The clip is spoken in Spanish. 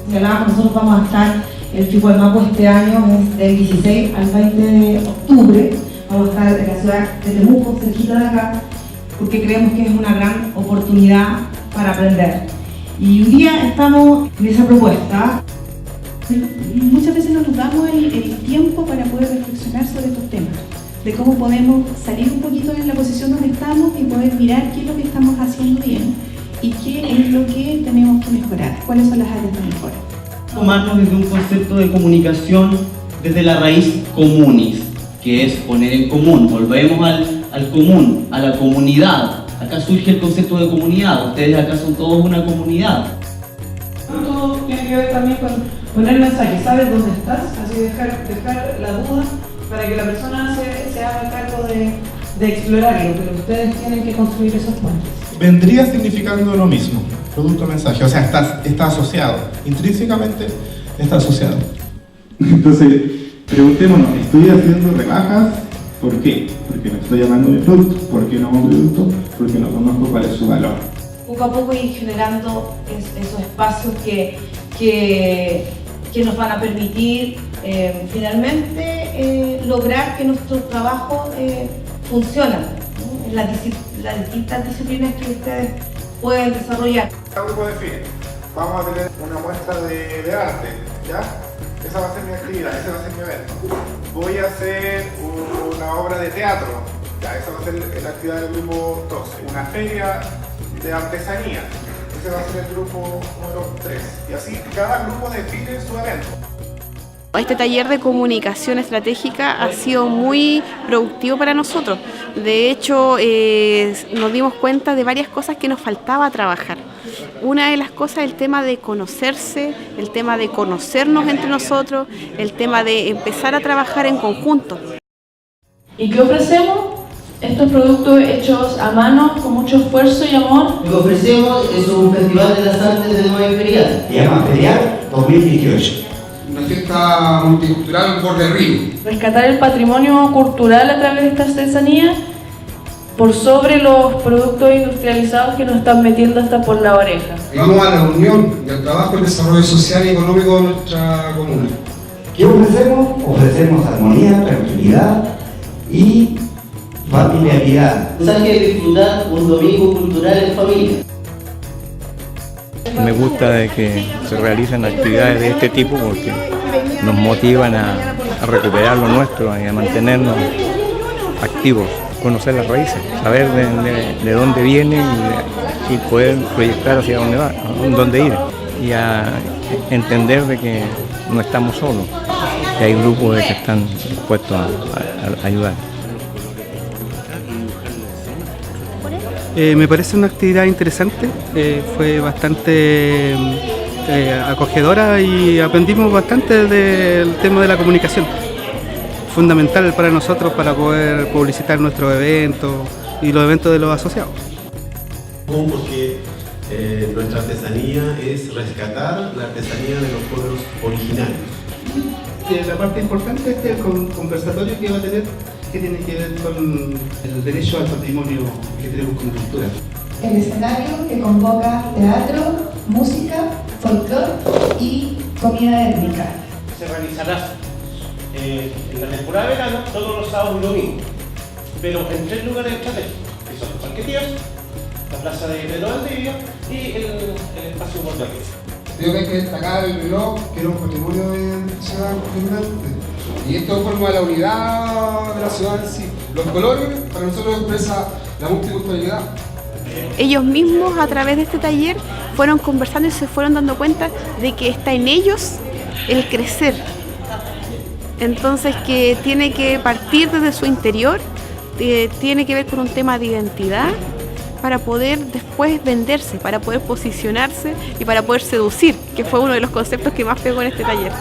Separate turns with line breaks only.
señalábamos, nosotros vamos a estar, el Ficoemapo este año es del 16 al 20 de octubre, vamos a estar en la ciudad de Temuco, cerquita de acá, porque creemos que es una gran oportunidad para aprender. Y hoy día estamos en esa propuesta.
Muchas veces no nos damos el tiempo para poder reflexionar sobre estos temas, de cómo podemos salir un poquito de la posición donde estamos y poder mirar qué es lo que estamos haciendo bien y qué es lo que tenemos que mejorar, cuáles son las áreas de mejora.
Tomarnos desde un concepto de comunicación desde la raíz comunis, que es poner en común. Volvemos al común, a la comunidad. Acá surge el concepto de comunidad. Ustedes acá son todos una comunidad.
Todo tiene que ver también con poner mensajes, sabes dónde estás, así dejar la duda para que la persona se haga cargo de explorarlo, pero ustedes tienen que construir esos puentes.
Vendría significando lo mismo, producto mensaje, o sea, está asociado, intrínsecamente está asociado.
Entonces, preguntémonos, ¿estoy haciendo rebajas? ¿Por qué? Porque me estoy llamando de producto. ¿Por qué no un producto? Porque no conozco cuál es su valor.
Poco a poco ir generando esos espacios que nos van a permitir finalmente lograr que nuestro trabajo funcione, ¿no? En las distintas disciplinas que ustedes pueden desarrollar.
Cada grupo define, vamos a tener una muestra de arte, ¿ya? Esa va a ser mi actividad, ese va a ser mi evento. Voy a hacer una obra de teatro, ya, esa va a ser la actividad del grupo 12. Una feria de artesanía, ese va a ser el grupo número 3. Y así cada grupo define su evento.
Este taller de comunicación estratégica ha sido muy productivo para nosotros. De hecho, nos dimos cuenta de varias cosas que nos faltaba trabajar. Una de las cosas es el tema de conocerse, el tema de conocernos entre nosotros, el tema de empezar a trabajar en conjunto.
¿Y qué ofrecemos? Estos productos hechos a mano, con mucho esfuerzo y amor.
Lo que ofrecemos es un festival de las artes de Nueva Imperial.
Se llama Ferial 2018.
Una fiesta multicultural por de río.
Rescatar el patrimonio cultural a través de esta artesanía por sobre los productos industrializados que nos están metiendo hasta por la oreja.
Vamos a la unión del trabajo y el desarrollo social y económico de nuestra comuna.
¿Qué ofrecemos? Ofrecemos armonía, tranquilidad y familiaridad.
Mensaje de disfrutar un domingo cultural en familia.
Me gusta de que se realicen actividades de este tipo porque nos motivan a recuperar lo nuestro y a mantenernos activos, conocer las raíces, saber de dónde viene y poder proyectar hacia dónde va, a dónde ir y a entender de que no estamos solos, que hay grupos que están dispuestos a ayudar.
Me parece una actividad interesante, fue bastante acogedora y aprendimos bastante del tema de la comunicación. Fundamental para nosotros para poder publicitar nuestros eventos y los eventos de los asociados.
Porque nuestra artesanía es rescatar la artesanía de los pueblos originarios.
La parte importante es el conversatorio que va a tener, que tiene que ver con el derecho al patrimonio que tenemos como cultura.
El escenario que convoca teatro, música, folclore y comida étnica.
Se realizará en la temporada de verano todos los sábados y domingos, pero en 3 lugares estratégicos, que son Parque Tías, la Plaza de Pedro Valdivia y el espacio Bordaqués.
Creo que hay que destacar el reloj, que era un patrimonio de la ciudad generalmente. Y esto forma la unidad de la ciudad en sí. Los colores para nosotros expresa la multiculturalidad.
Ellos mismos a través de este taller fueron conversando y se fueron dando cuenta de que está en ellos el crecer. Entonces que tiene que partir desde su interior, tiene que ver con un tema de identidad para poder después venderse, para poder posicionarse y para poder seducir, que fue uno de los conceptos que más pegó en este taller.